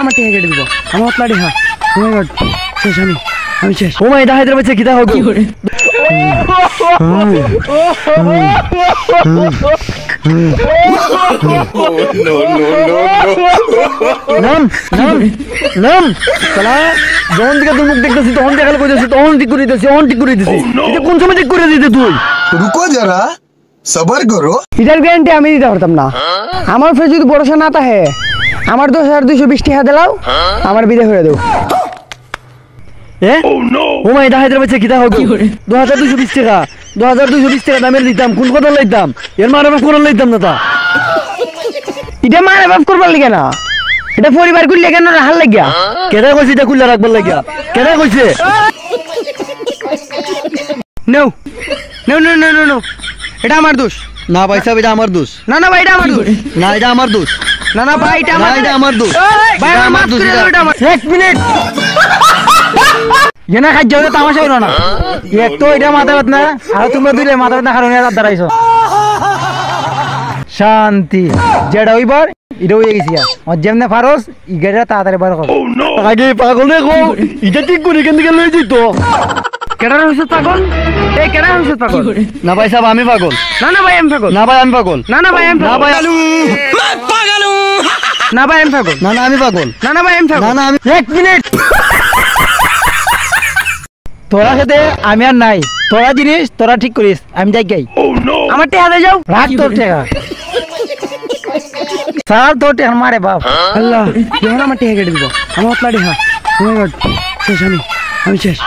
আমার টিকে কেটে দিব আমার হতলাড়ি হ্যাঁ ও মাই গড শেষ আমি শেষ ও মাই দাহাইদের বাচ্চা কিতা হবে নাম নাম নাম সালা যখন থেকে তুই মুখ দেখতেছিস তখন দেখাল কইতেছিস তখন ঠিক করে দিতেছিস অন ঠিক করে দিতেছিস এটা কোন সময় ঠিক করে দিতে তুই रुको जरा सबर करो এটার গ্যারান্টি আমি দিতে পারতাম না আমার ফের যদি ভরসা না থাকে আমার 10,220 টাকা দিলাও আমার বিদায় করে দেও ও মাই দাহাইদের বাচ্চা কিতা হবে 2,220 টাকা 2,220 টাকা দামের দিতাম কোন কথা লইতাম এর মারা বাপ করে লইতাম না তা এটা মারা বাপ করবার লাগে না এটা পরিবার কুল্লে কেন রাখার লাগিয়া কেডা কইছে এটা কুল্লা রাখবার লাগিয়া কেডা কইছে no no no no no no এটা আমার দোষ না ভাই সাহেব এটা আমার দোষ না না ভাই এটা আমার দোষ না এটা আমার দোষ না না ভাই এটা আমার দোষ ভাই আমার দোষ এটা আমার এক মিনিট এনা খাই যাও তামাশা হলো না এক তো এটা মাথা ব্যথা না আর তোমরা দুইলে মাথা ব্যথা কারণে দাঁড়াইছো শান্তি যেটা ওইবার এটা হয়ে গেছি আর যেমনে ফারস ইগেটা তাড়াতাড়ি বার কর আগে পাগল রে গো এটা ঠিক করে কেন থেকে লই যাইতো কেডা হইছে পাগল এই কেডা হইছে পাগল না ভাই সাহেব আমি পাগল না না ভাই আমি পাগল না ভাই আমি পাগল না না ভাই আমি না ভাই मैं पागल हूं না ভাই আমি পাগল না না আমি পাগল না না ভাই আমি পাগল না না আমি এক মিনিট তোরা সাথে আমি আর নাই তোরা জিনিস তোরা ঠিক করিস আমি যাই গাই আমার টেহা দে যাও রাখ তোর টেহা সাল তোর টেহা মারে বাপ আল্লাহ কেন আমার টেহা কেটে দিব আমার হতলাড়ি হ্যাঁ ও মাই গড শেষ আমি শেষ